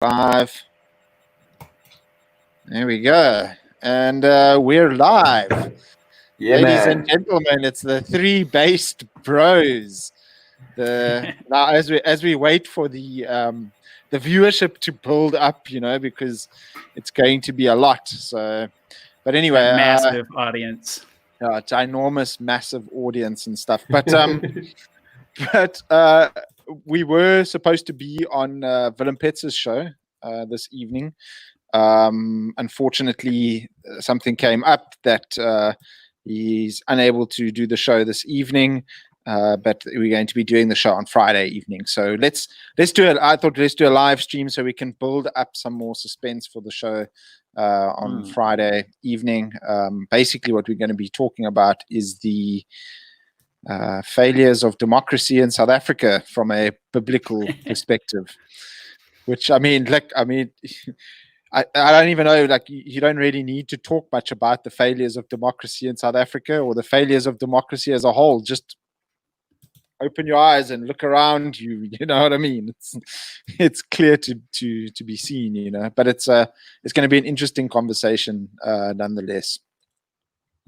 5. There we go. And we're live. Yeah, Ladies man. and gentlemen, it's the 3 based bros. Now as we wait for the viewership to build up, because it's going to be a lot. So but anyway, that massive audience. Ginormous, massive audience and stuff. But we were supposed to be on Willem Petz's show this evening. Unfortunately, something came up that he's unable to do the show this evening. But we're going to be doing the show on Friday evening. So let's do it. I thought let's do a live stream so we can build up some more suspense for the show on Friday evening. Basically, what we're going to be talking about is the failures of democracy in South Africa from a biblical perspective. Which I don't even know. You don't really need to talk much about the failures of democracy in South Africa or the failures of democracy as a whole. Just open your eyes and look around you. You know what I mean? It's clear to be seen. But it's going to be an interesting conversation nonetheless.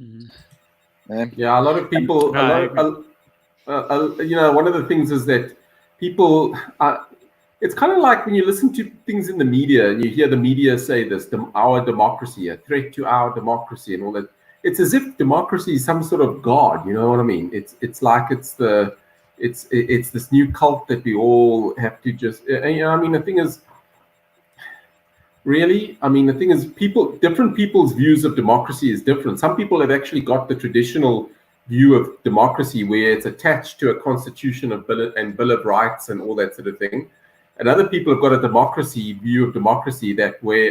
Mm-hmm. Yeah, a lot of people. One of the things is that people. It's kind of like when you listen to things in the media and you hear the media say this, our democracy, a threat to our democracy and all that. It's as if democracy is some sort of god, you know what I mean? It's like it's this new cult that we all have to just, the thing is, different people's views of democracy is different. Some people have actually got the traditional view of democracy where it's attached to a constitution and Bill of Rights and all that sort of thing. And other people have got a view of democracy that where,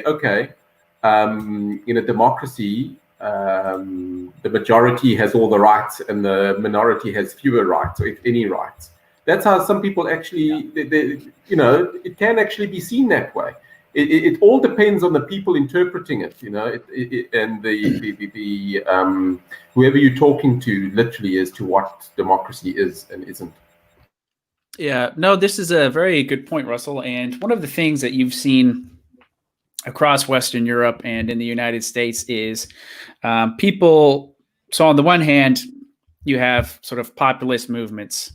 in a democracy, the majority has all the rights and the minority has fewer rights, or if any rights. That's how some people actually, it can actually be seen that way. It all depends on the people interpreting it, and the whoever you're talking to literally as to what democracy is and isn't. Yeah, no, this is a very good point, Russell. And one of the things that you've seen across Western Europe and in the United States is people. So on the one hand, you have sort of populist movements,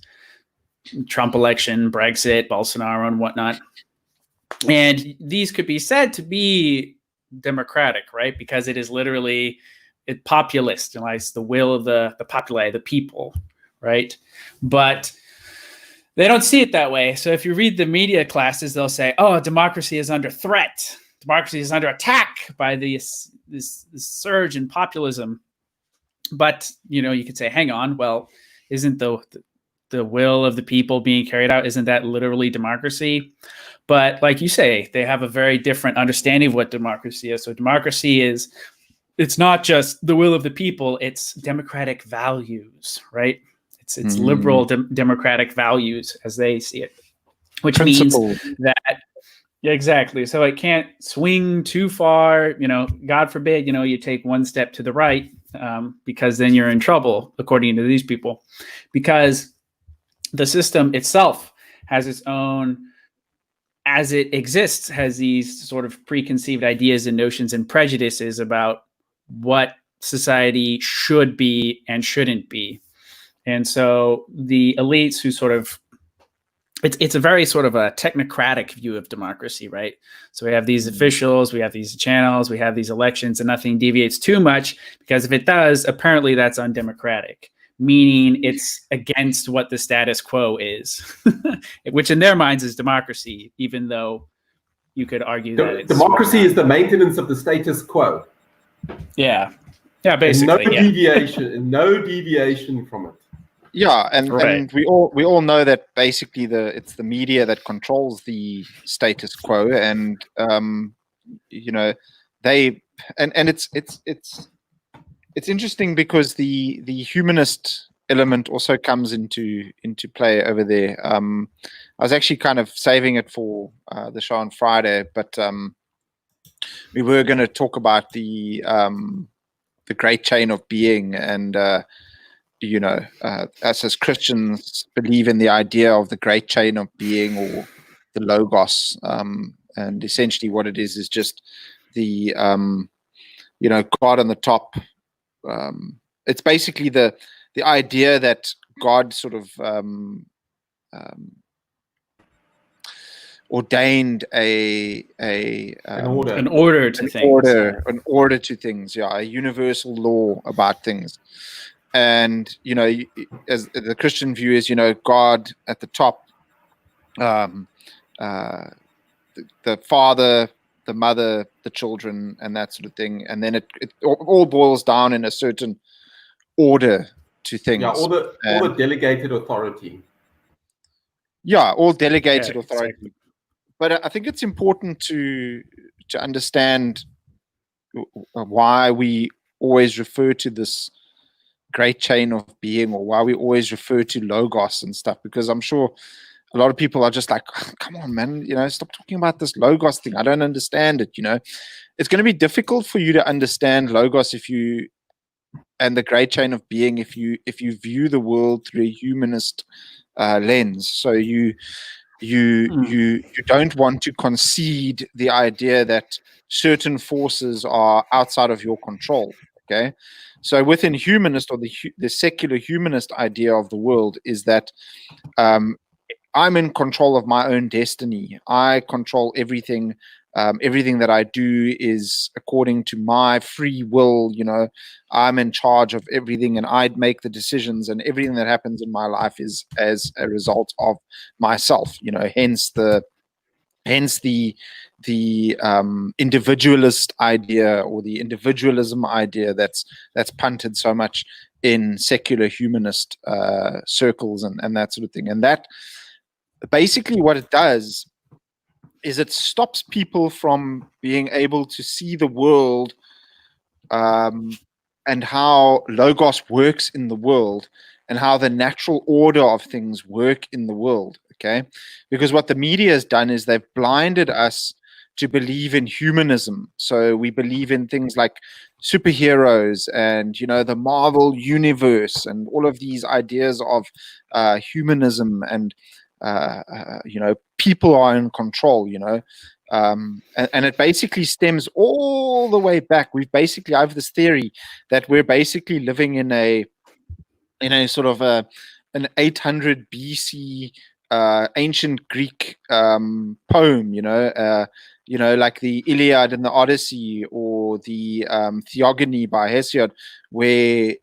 Trump election, Brexit, Bolsonaro, and whatnot. And these could be said to be democratic, right? Because it is literally populist, it's the will of the populi, the people, right? But they don't see it that way. So if you read the media classes, they'll say, "Oh, democracy is under threat. Democracy is under attack by this surge in populism." But you could say, "Hang on. Well, isn't the will of the people being carried out? Isn't that literally democracy?" But like you say, they have a very different understanding of what democracy is. So democracy it's not just the will of the people; it's democratic values, right? It's liberal democratic values as they see it, which means that exactly. So it can't swing too far. God forbid, you take one step to the right, because then you're in trouble, according to these people, because the system itself has its own, as it exists, has these sort of preconceived ideas and notions and prejudices about what society should be and shouldn't be. And so the elites who it's a very sort of a technocratic view of democracy, right? So we have these officials, we have these channels, we have these elections, and nothing deviates too much, because if it does, apparently that's undemocratic, meaning it's against what the status quo is, which in their minds is democracy, even though you could argue that democracy is the maintenance of the status quo. Yeah, basically. No deviation from it. Yeah, and we all know that basically it's the media that controls the status quo, and it's interesting because the humanist element also comes into play over there. I was actually kind of saving it for the show on Friday, but we were going to talk about the great chain of being, and us as Christians believe in the idea of the great chain of being, or the Logos, and essentially what it is just the God on the top. It's basically the idea that God sort of ordained an order to things. an order to things, a universal law about things. And as the Christian view is, God at the top, the father, the mother, the children, and that sort of thing, and then it all boils down in a certain order to things. All the delegated authority. All delegated authority. Exactly. But I think it's important to understand why we always refer to this great chain of being, or why we always refer to logos and stuff, because I'm sure a lot of people are just like, come on, man, stop talking about this logos thing. I don't understand it. It's going to be difficult for you to understand logos and the great chain of being if you view the world through a humanist lens. So you don't want to concede the idea that certain forces are outside of your control. Okay, so within humanist, or the secular humanist idea of the world, is that I'm in control of my own destiny. I control everything. Everything that I do is according to my free will. I'm in charge of everything, and I'd make the decisions, and everything that happens in my life is as a result of myself. Hence the individualist idea, or the individualism idea that's punted so much in secular humanist circles and that sort of thing. And that basically what it does is it stops people from being able to see the world and how logos works in the world, and how the natural order of things work in the world. Okay, because what the media has done is they've blinded us to believe in humanism. So we believe in things like superheroes and the Marvel universe and all of these ideas of humanism, and people are in control. And it basically stems all the way back. I have this theory that we're basically living in a sort of an 800 BC ancient Greek poem, like the Iliad and the Odyssey, or the Theogony by Hesiod, where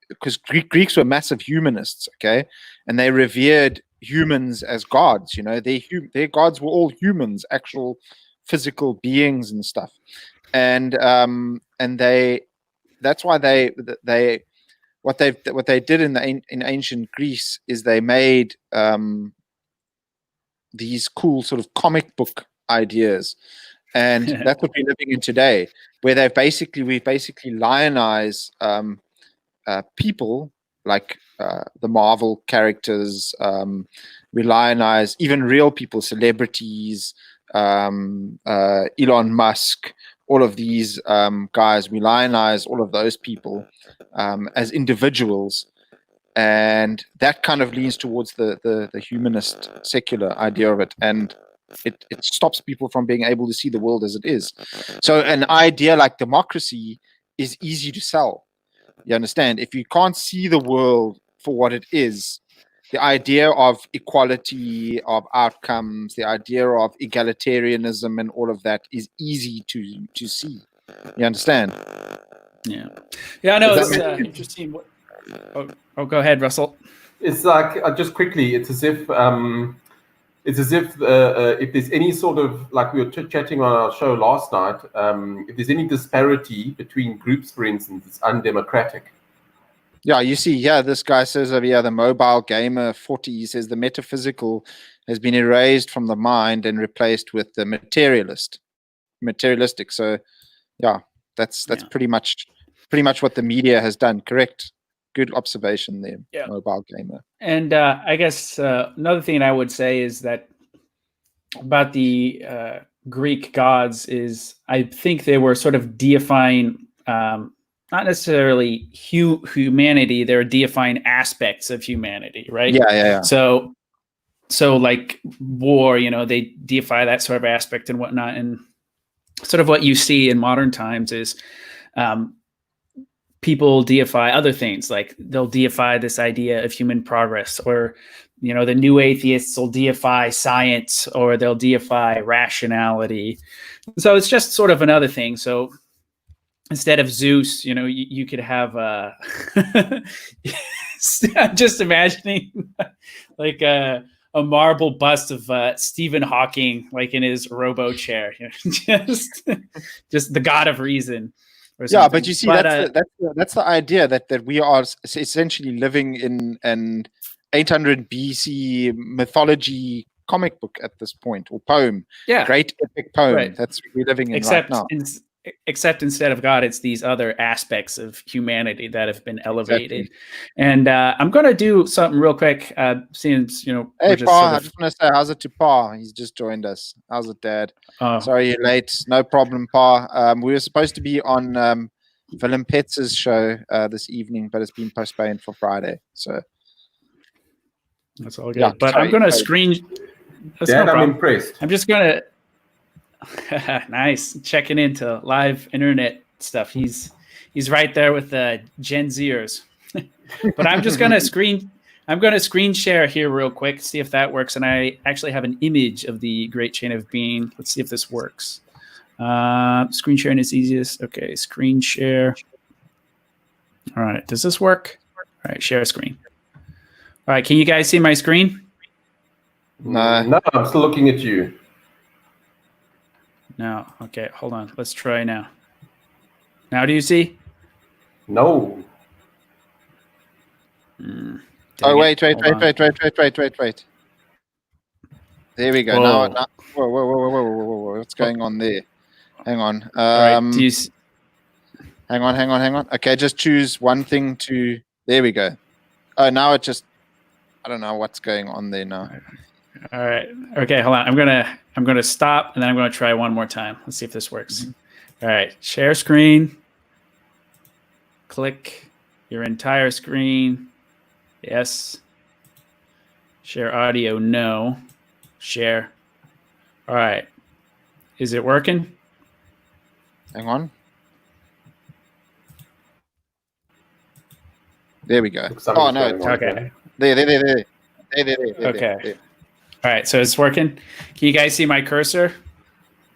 because Greeks were massive humanists, okay, and they revered humans as gods. Their gods were all humans, actual physical beings and stuff, and that's why what they did in ancient Greece is they made these cool sort of comic book ideas, and that's what we're living in today, where we've basically lionize people like the Marvel characters. We lionize even real people, celebrities, Elon Musk, all of these guys. We lionize all of those people as individuals, and that kind of leans towards the humanist secular idea of it, and it stops people from being able to see the world as it is. So an idea like democracy is easy to sell. You understand? If you can't see the world for what it is, the idea of equality, of outcomes, the idea of egalitarianism and all of that is easy to see. You understand? Yeah. I know. It's interesting. Oh, go ahead, Russell. It's like, just quickly, it's as if if there's any sort of, like we were chatting on our show last night, if there's any disparity between groups, for instance, it's undemocratic. Yeah, you see, this guy says over here, the mobile gamer 40, he says the metaphysical has been erased from the mind and replaced with the materialistic. So, that's pretty much what the media has done. Correct. Good observation there, mobile gamer. And I guess another thing I would say is that about the Greek gods is I think they were sort of deifying, not necessarily humanity, they're deifying aspects of humanity, right? Yeah. So so like war, they deify that sort of aspect and whatnot. And sort of what you see in modern times is people deify other things. Like they'll deify this idea of human progress, or the new atheists will deify science, or they'll deify rationality. So it's just sort of another thing. So instead of Zeus, you could have just imagining like a marble bust of Stephen Hawking, like in his robo chair, just the god of reason. Yeah, but you see, that's the idea that we are essentially living in an 800 BC mythology comic book at this point, or poem. Yeah, great epic poem. Right. That's what we're living in right now. Except instead of God, it's these other aspects of humanity that have been elevated. Exactly. And I'm going to do something real quick, since Hey, Pa, I just want to say how's it to Pa? He's just joined us. How's it, Dad? Sorry you're late. No problem, Pa. We were supposed to be on Willem Petz's show this evening, but it's been postponed for Friday. So that's all good. Yeah, but sorry, I'm going to screen. Dad, I'm impressed. I'm just going to. Nice, checking into live internet stuff. He's right there with the Gen Zers. But I'm just gonna screen share here real quick, see if that works. And I actually have an image of the Great Chain of Being. Let's see if this works. Screen sharing is easiest. Okay, screen share. All right, does this work? All right, share screen. All right, can you guys see my screen? No, I'm still looking at you. No. Okay, hold on. Let's try now. Now do you see? No. Oh, wait. There we go. Whoa. Now. Whoa. What's going on there? Hang on. Right, hang on. Okay, just choose one thing to... There we go. Oh, now it just... I don't know what's going on there now. All right. Okay, hold on. I'm gonna stop, and then I'm gonna try one more time. Let's see if this works. All right. Share screen. Click your entire screen. Yes. Share audio. No. Share. All right. Is it working? Hang on. There we go. Oh no. Okay. There. Okay. All right, so it's working. Can you guys see my cursor?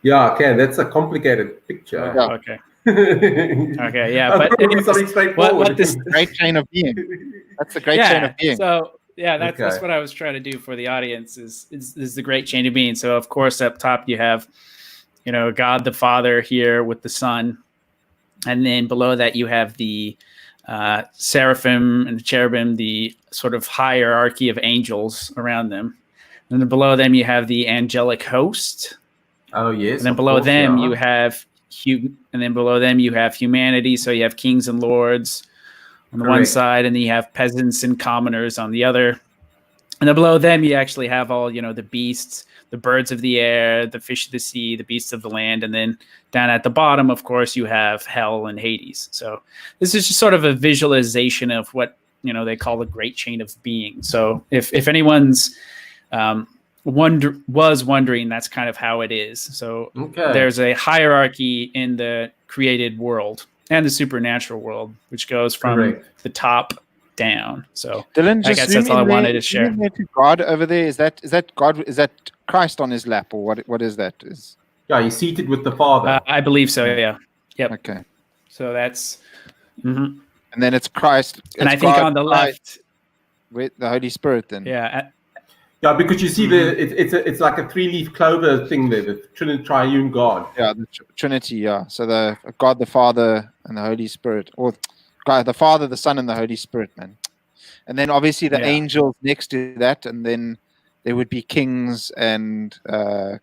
Yeah, I can. That's a complicated picture. Yeah. Okay. Okay, yeah. But what this great chain of being. That's the great chain of being. So that's what I was trying to do for the audience is the great chain of being. So of course up top you have, God the Father here with the Son, and then below that you have the seraphim and the cherubim, the sort of hierarchy of angels around them. And then below them, you have the angelic host. Oh, yes. And then below them, you have humanity. So you have kings and lords on the one side, and then you have peasants and commoners on the other. And then below them, you actually have all, the beasts, the birds of the air, the fish of the sea, the beasts of the land. And then down at the bottom, of course, you have hell and Hades. So this is just sort of a visualization of what, they call the great chain of being. So if anyone's was wondering, that's kind of how it is. So there's a hierarchy in the created world and the supernatural world, which goes from the top down. So Dylan, I guess that's all I wanted to share. God over there, is that God? Is that Christ on his lap, or what is that? Yeah, he's seated with the Father. I believe so. Yeah. Yep. Okay. So that's. And then it's Christ. And I think on the left, with the Holy Spirit. Then. Yeah, because you see it's like a 3-leaf clover thing there, the triune God. Yeah, the Trinity. Yeah, so the God, the Father, and the Holy Spirit, or God, the Father, the Son, and the Holy Spirit, man. And then obviously the angels next to that, and then there would be kings and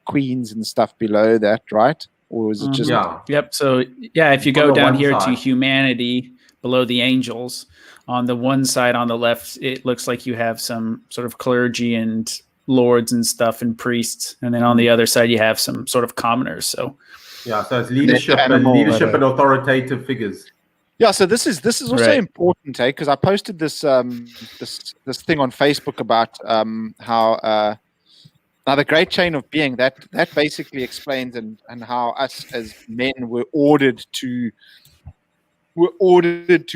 queens and stuff below that, right? Or is it just? Yeah. Yep. So if you go down here to humanity below the angels. On the one side, on the left, it looks like you have some sort of clergy and lords and stuff and priests. And then on the other side, you have some sort of commoners. So it's leadership and authoritative figures. Yeah, so this is also important, because I posted this this thing on Facebook about how Now, the great chain of being, that basically explains and how us as men were ordered to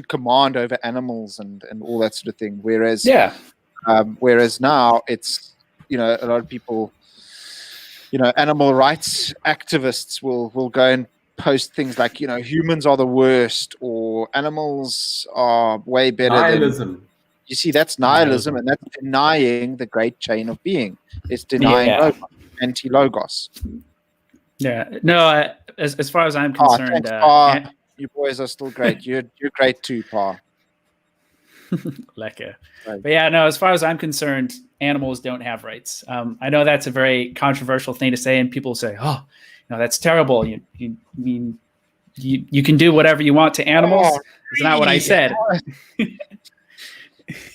command over animals and all that sort of thing. Whereas whereas now it's, a lot of people, animal rights activists will go and post things like, humans are the worst or animals are way better. Nihilism. You see, that's nihilism, and that's denying the great chain of being. It's denying logos, anti-logos. Yeah. No, as far as I'm concerned, thanks, Pa. You boys are still great. You're great too, Pa. Lekker. Right. But yeah, no, as far as I'm concerned, animals don't have rights. I know that's a very controversial thing to say, and people say, "Oh, that's terrible." You mean you can do whatever you want to animals? It's not what I said.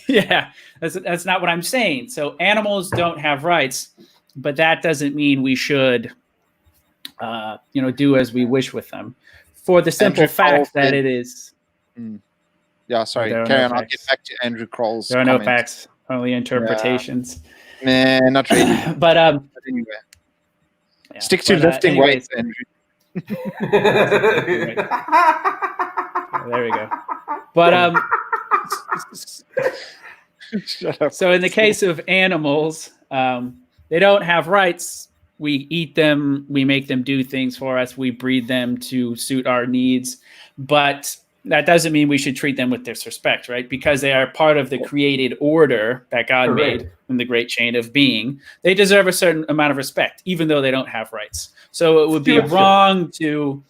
Yeah, that's not what I'm saying. So animals don't have rights, but that doesn't mean we should, do as we wish with them, for the simple fact that it is. Yeah, sorry, Karen. I'll get back to Andrew Kroll's. There are no facts, only interpretations. Yeah. Nah, not really. But anyway, stick to lifting weights, Andrew. There we go. But so in the case of animals, they don't have rights. We eat them, we make them do things for us, we breed them to suit our needs, but that doesn't mean we should treat them with disrespect, right? Because they are part of the created order that God made in the great chain of being. They deserve a certain amount of respect, even though they don't have rights. So it would be wrong to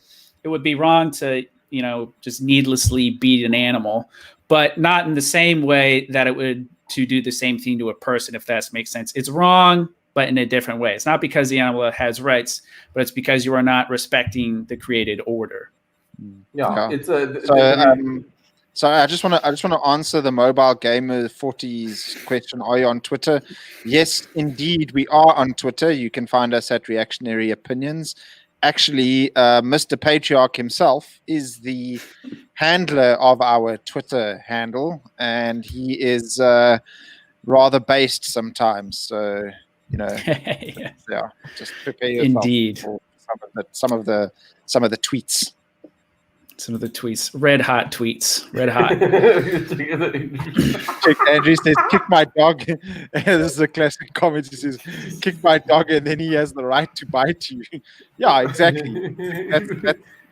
just needlessly beat an animal, but not in the same way that it would to do the same thing to a person, if that makes sense. It's wrong, but in a different way. It's not because the animal has rights, but it's because you are not respecting the created order. Yeah. It's so I just want to answer the Mobile Gamer 40's question. Are you on Twitter? Yes, indeed, we are on Twitter. You can find us at Reactionary Opinions. Actually, Mr. Patriarch himself is the handler of our Twitter handle, and he is rather based sometimes. So, just prepare yourself for some of the tweets. Some of the tweets, red hot tweets, red hot. Andrew says, "Kick my dog." This is a classic comment. He says, "Kick my dog," and then he has the right to bite you. Yeah, exactly.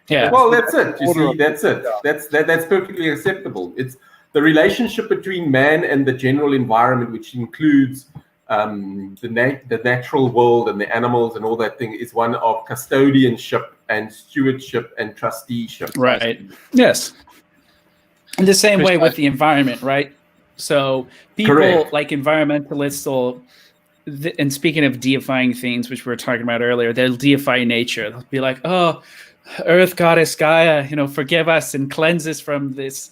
Well, that's it. You see, that's it. That's perfectly acceptable. It's the relationship between man and the general environment, which includes the natural world and the animals and all that thing, is one of custodianship and stewardship and trusteeship. Right. Yes. In the same way with the environment, right? So people like environmentalists and speaking of deifying things, which we were talking about earlier, they'll deify nature. They'll be like, "Oh, Earth Goddess Gaia, forgive us and cleanse us from this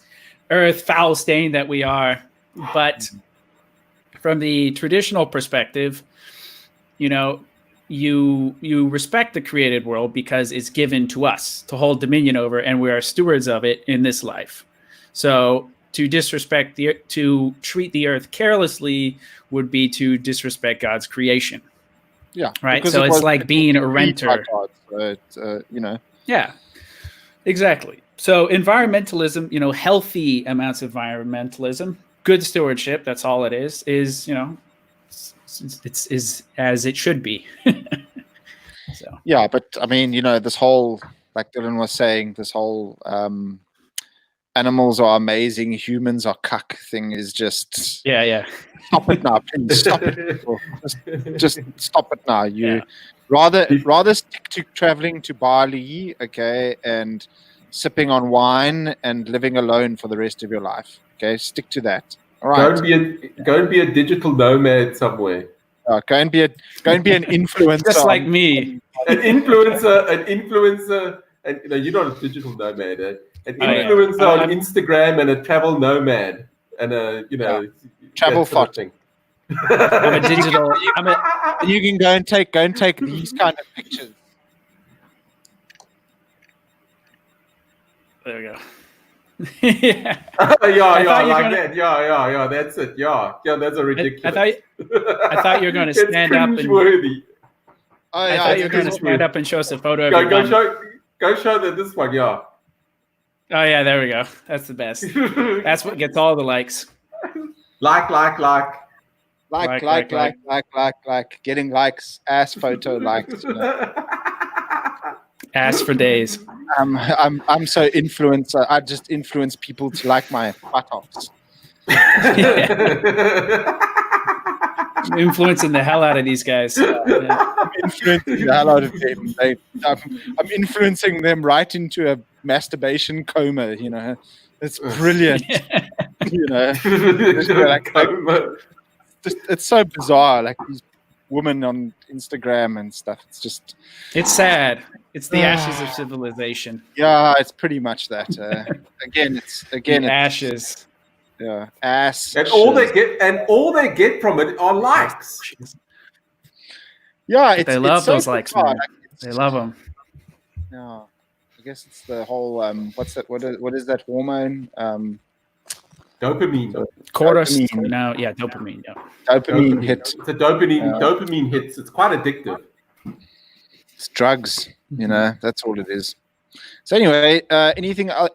earth foul stain that we are." But from the traditional perspective, you respect the created world because it's given to us to hold dominion over, and we are stewards of it in this life. So to treat the earth carelessly would be to disrespect God's creation. Yeah. Right. So it's like being a renter. Yeah, exactly. So environmentalism, healthy amounts of environmentalism, good stewardship, that's all it is it's as it should be. So yeah, but I mean, this whole, like Dylan was saying, this whole animals are amazing, humans are cuck thing is just stop it now, please. Stop it. Just stop it now. You rather stick to traveling to Bali, okay, and sipping on wine and living alone for the rest of your life. Okay, stick to that. All right. Go and be a digital nomad somewhere. Go and be an influencer. Just like me. An influencer, and you're not a digital nomad. An influencer on Instagram and a travel nomad and travel foting. I'm a digital. You can go and take these kind of pictures. There we go. Yeah. yeah, like that. Yeah. That's it. Yeah, that's a ridiculous. I thought you were going to stand up and. Worthy. Oh, I yeah, thought you were going to stand up and show us a photo of your Go bum. show that this one. Yeah. Oh yeah, there we go. That's the best. That's what gets all the likes. Like. Getting likes, ass photo likes. You know. Ass for days. I'm so influencer. I just influence people to like my buttocks. I'm influencing the hell out of these guys. Yeah. I'm influencing the hell out of them. I'm influencing them right into a masturbation coma. You know, it's brilliant. You know, it's so bizarre. Like these women on Instagram and stuff. It's sad. It's the ashes of civilization. Yeah, it's pretty much that. Again, it's ashes. Yeah, ass. And all they get from it are likes. Yeah, they love those likes, man. They love them. Yeah, I guess it's the whole what's that? What is that hormone? Dopamine. Cortisol. No, yeah, dopamine. Yeah. Dopamine hit. It's a dopamine hits. It's quite addictive. It's drugs. You know, that's all it is. So anyway, anything that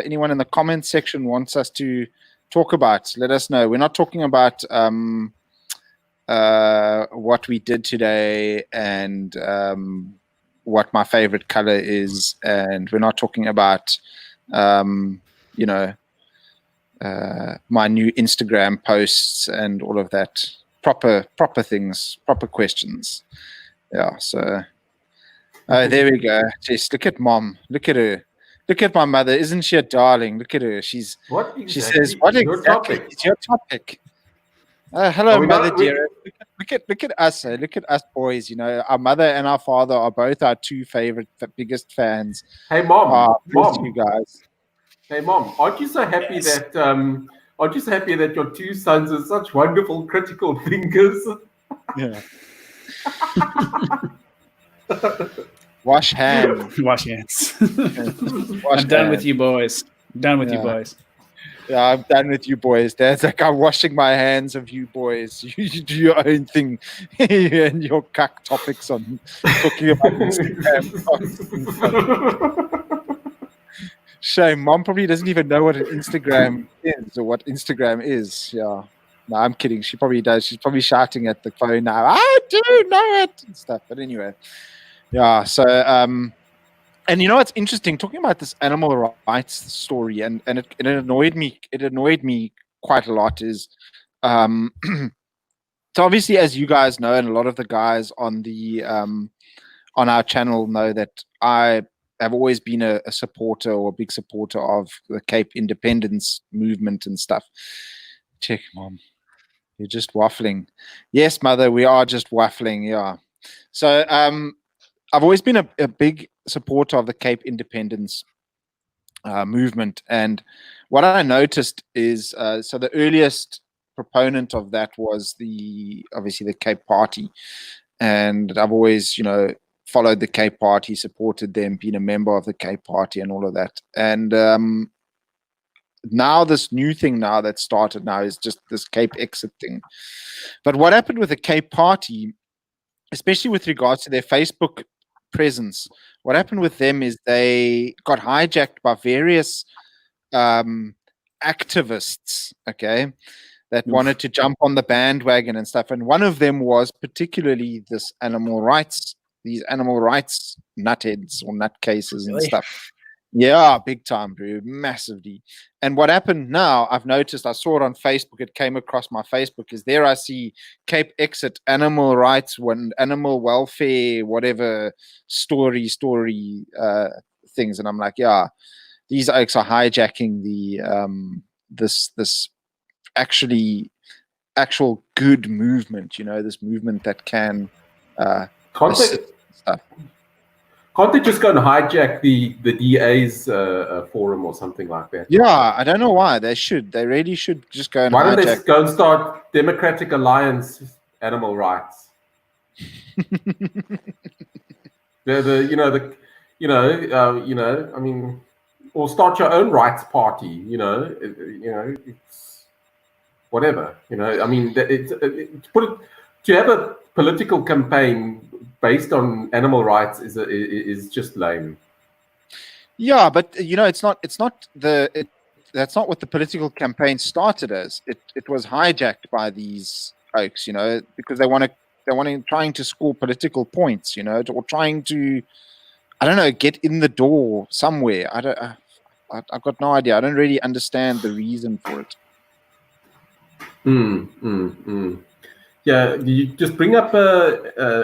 anyone in the comments section wants us to talk about, let us know. We're not talking about what we did today and what my favorite color is, and we're not talking about my new Instagram posts and all of that. Proper things, proper questions. Yeah, so there we go. Just look at mom. Look at her. Look at my mother. Isn't she a darling? Look at her. She says, "What exactly is your topic?" Hello, mother dear. Look at us. Look at us boys. You know, our mother and our father are both our two biggest fans. Hey, mom. Mom, you guys. Hey, mom. Aren't you so happy that your two sons are such wonderful critical thinkers? Yeah. Wash hands. Wash hands. I'm done with you boys. Done with you boys. Yeah, I'm done with you boys. Dad's like, I'm washing my hands of you boys. You do your own thing and your cuck topics on talking about Instagram. Shame. Mom probably doesn't even know what an Instagram is or what Instagram is. Yeah. No, I'm kidding. She probably does. She's probably shouting at the phone now. I do know it and stuff. But anyway. Yeah, so and you know what's interesting, talking about this animal rights story, and it annoyed me. It annoyed me quite a lot. Is so obviously, as you guys know, and a lot of the guys on the on our channel know, that I have always been a supporter or a big supporter of the Cape independence movement and stuff. Check, mom. You're just waffling. Yes, mother, we are just waffling. Yeah. So I've always been a big supporter of the Cape independence movement, and what I noticed is so the earliest proponent of that was obviously the Cape Party, and I've always followed the Cape Party, supported them, been a member of the Cape Party, and all of that. And now this new thing that started now is just this Cape exit thing. But what happened with the Cape Party, especially with regards to their Facebook presence, what happened with them is they got hijacked by various activists, okay, that wanted to jump on the bandwagon and stuff. And one of them was particularly these animal rights nutheads or nutcases and stuff. Yeah, big time, bro, massively. And what happened now, I've noticed, I saw it on Facebook, it came across my Facebook, is there I see Cape Exit, animal rights, animal welfare, whatever story things. And I'm like, yeah, these oaks are hijacking the this actual good movement, this movement that can assist stuff. Can't they just go and hijack the DA's forum or something like that? Yeah, I don't know why. They should. They really should just go and Why hijack. don't they go and start Democratic Alliance animal rights? I mean, or start your own rights party. It's whatever. I mean, to have a political campaign based on animal rights is just lame. Yeah, but it's not that's not what the political campaign started as. It was hijacked by these folks, because trying to score political points, or trying to, I don't know, get in the door somewhere. I've got no idea. I don't really understand the reason for it. Yeah, you just bring up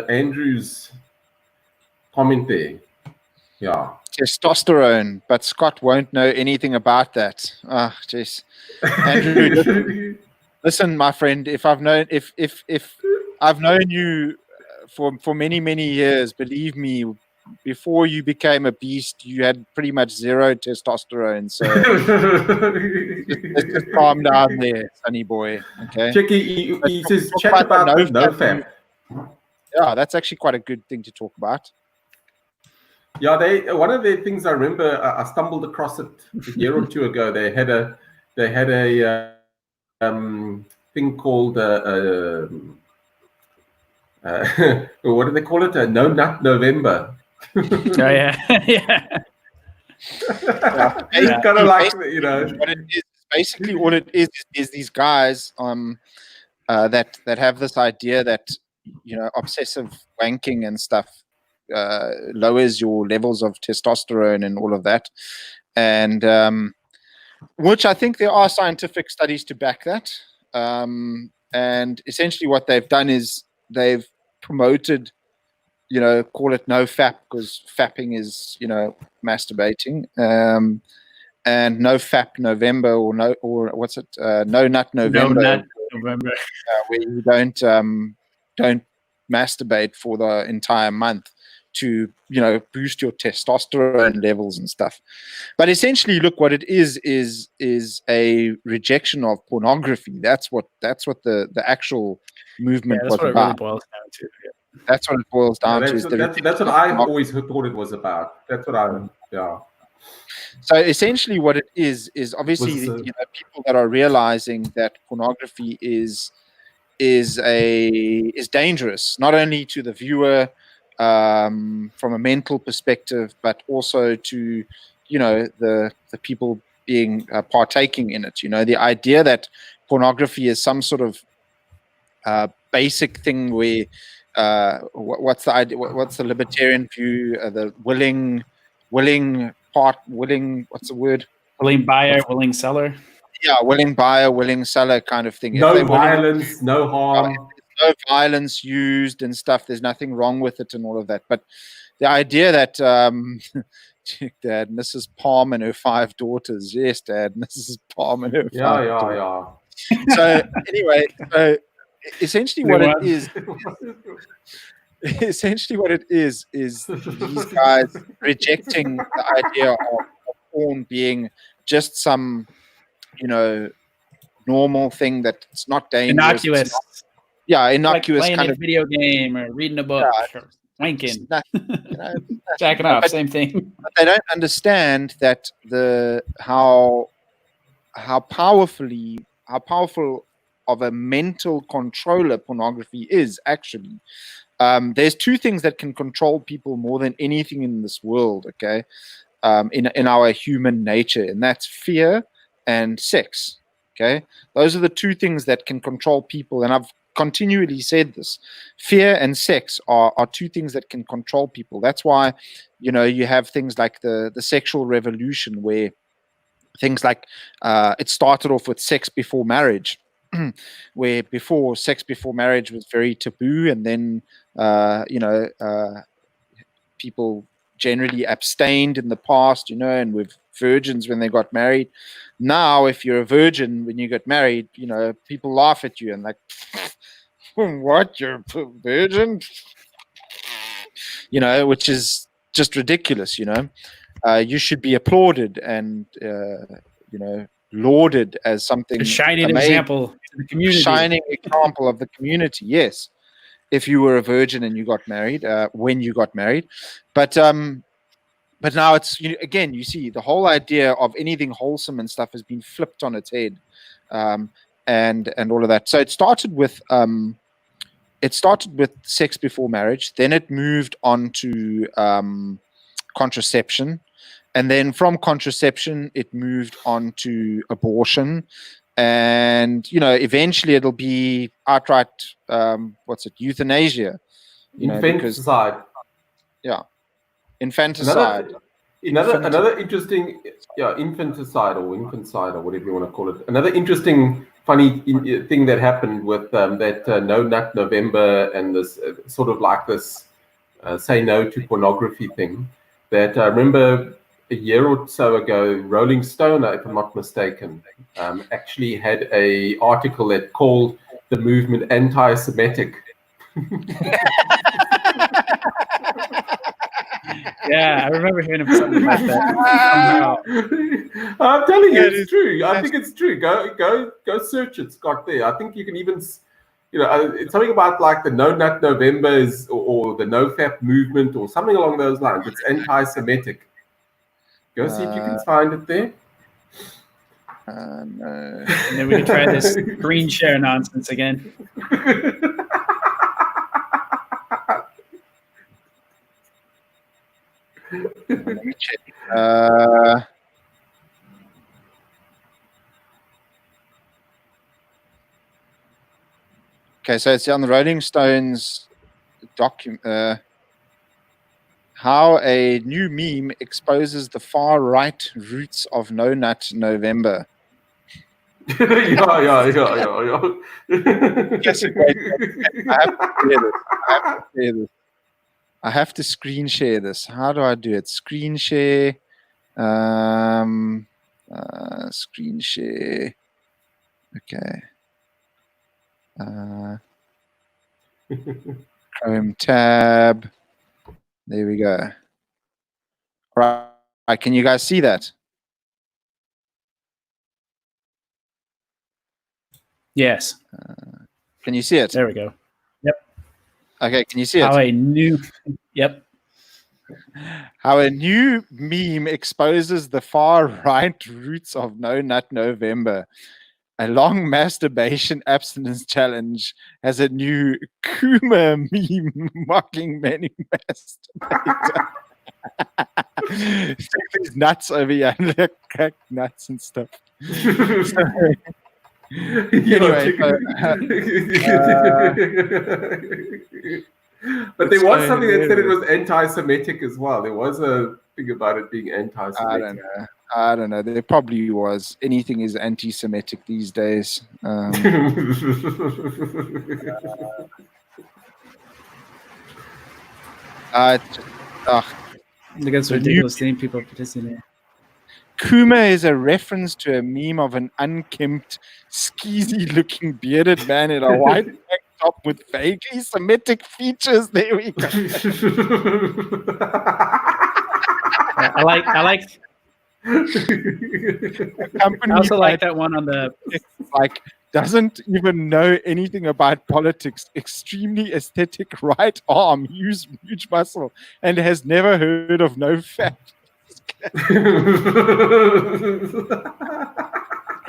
Andrew's comment there. Yeah. Testosterone, but Scott won't know anything about that. Ah, jeez. Andrew, listen, my friend. If I've known you for many years, believe me, before you became a beast, you had pretty much zero testosterone. So let's just calm down there, sonny boy. Okay. Chicky, he says chat about no fap. Yeah, that's actually quite a good thing to talk about. Yeah, one of the things I remember, I stumbled across it a year or two ago. They had a thing called what do they call it? A No Nut November. Oh yeah, yeah. It's kind of like what it is. Basically, all it is these guys that have this idea that obsessive wanking and stuff lowers your levels of testosterone and all of that, and which I think there are scientific studies to back that. And essentially, what they've done is they've promoted, call it no fap, because fapping is masturbating, and no fap November, or what's it? No nut November. No nut November. Where you don't masturbate for the entire month to boost your testosterone levels and stuff. But essentially, look, what it is a rejection of pornography. That's what the actual movement was what about. It really boils down to. Yeah. That's what it boils down to. That's what I always thought it was about. That's what yeah. So essentially, what it is obviously people that are realizing that pornography is dangerous, not only to the viewer from a mental perspective, but also to the people being partaking in it. The idea that pornography is some sort of basic thing where what's the idea? What's the libertarian view? The willing. What's the word? Willing buyer, willing seller. Yeah, willing buyer, willing seller kind of thing. No violence, no harm. No violence used and stuff. There's nothing wrong with it and all of that. But the idea that Dad, Mrs. Palm and her 5 daughters. Yes, Dad, Mrs. Palm and her 5 daughters. Yeah. So anyway, essentially what it is these guys rejecting the idea of porn being just some normal thing, that it's not dangerous. Innocuous. Innocuous, like playing kind a of video game or reading a book, or wanking, jacking off, same thing. But they don't understand that how powerful of a mental controller pornography is actually. There's 2 things that can control people more than anything in this world, okay, in our human nature, and that's fear and sex, okay? Those are the 2 things that can control people, and I've continually said this. Fear and sex are 2 things that can control people. That's why, you have things like the sexual revolution, where things like it started off with sex before marriage, where before sex before marriage was very taboo, and then people generally abstained in the past, and with virgins when they got married. Now, if you're a virgin when you get married, people laugh at you and like, what, you're a virgin? Which is just ridiculous. You should be applauded and lauded as something, a shining example to the community. Shining example of the community, yes. If you were a virgin and you got married, when you got married, but but now it's again, you see the whole idea of anything wholesome and stuff has been flipped on its head, and all of that. So it started with sex before marriage, then it moved on to contraception, and then from contraception it moved on to abortion, and eventually it'll be outright euthanasia, Infanticide. Infanticide. Another interesting, infanticide or whatever you want to call it. Another interesting, funny thing that happened with that No Nut November and this sort of like this say no to pornography thing. That I remember a year or so ago, Rolling Stone, if I'm not mistaken, actually had a article that called the movement anti-Semitic. Yeah, I remember hearing something like that. I'm telling you, it's true. I think it's true. Go search it, Scott. There, I think you can even, it's something about like the No Nut Novembers or the No Fap movement or something along those lines. It's anti-Semitic. Go see if you can find it there. No. And then we can try this screen share nonsense again. Okay, so it's on the Rolling Stones document. How a new meme exposes the far right roots of No Nut November. Yeah. Yes, I have to screen share this. How do I do it? Screen share. Screen share. Okay. Chrome tab. There we go. Right. Can you guys see that? Yes. Can you see it? There we go. Yep. Okay, can you see it? Yep. How a new meme exposes the far right roots of No Nut November. A long masturbation abstinence challenge has a new Kuma meme mocking many masturbators. Stick these nuts over here and look crack nuts and stuff. Anyway, but there was something that said it was anti-Semitic as well. There was a thing about it being anti-Semitic. I don't know. There probably was. Anything is anti-Semitic these days. Look at this ridiculous thing people participating. Kuma is a reference to a meme of an unkempt, skeezy-looking bearded man in a white tank top with vaguely Semitic features. There we go. I like. I also like that one on the doesn't even know anything about politics. Extremely aesthetic right arm, huge muscle, and has never heard of No Fap.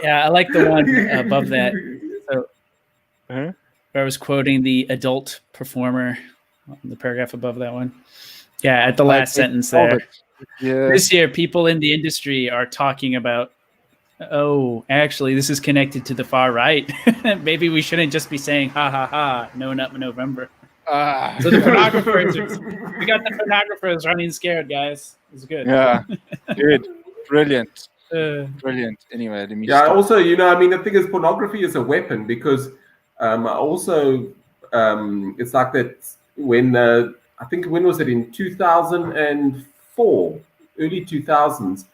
Yeah, I like the one above that. So, where I was quoting the adult performer, the paragraph above that one. Yeah, at the last sentence there. Yeah. This year, people in the industry are talking about, oh, actually, this is connected to the far right. Maybe we shouldn't just be saying, ha, ha, ha, No Nut November. So the pornographers, we got the pornographers running scared, guys. It's good. Yeah, good. Brilliant. Brilliant. Anyway, let me stop. Also, the thing is, pornography is a weapon because it's like that when, I think, when was it? In 2004, early 2000s,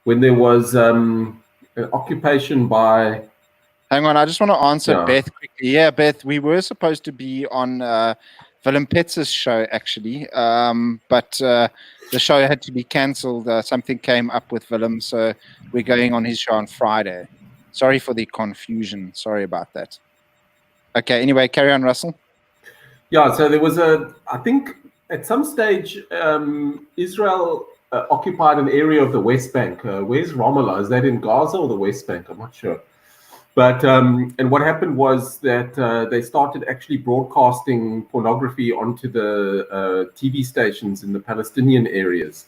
when there was an occupation by... Hang on, I just want to answer Beth quickly. Yeah, Beth, we were supposed to be on Willem Petz's show, actually, but the show had to be cancelled. Something came up with Willem, so we're going on his show on Friday. Sorry for the confusion. Sorry about that. Okay, anyway, carry on, Russell. Yeah, so there was I think at some stage, Israel occupied an area of the West Bank. Where's Ramallah? Is that in Gaza or the West Bank? I'm not sure. But and what happened was that they started actually broadcasting pornography onto the TV stations in the Palestinian areas,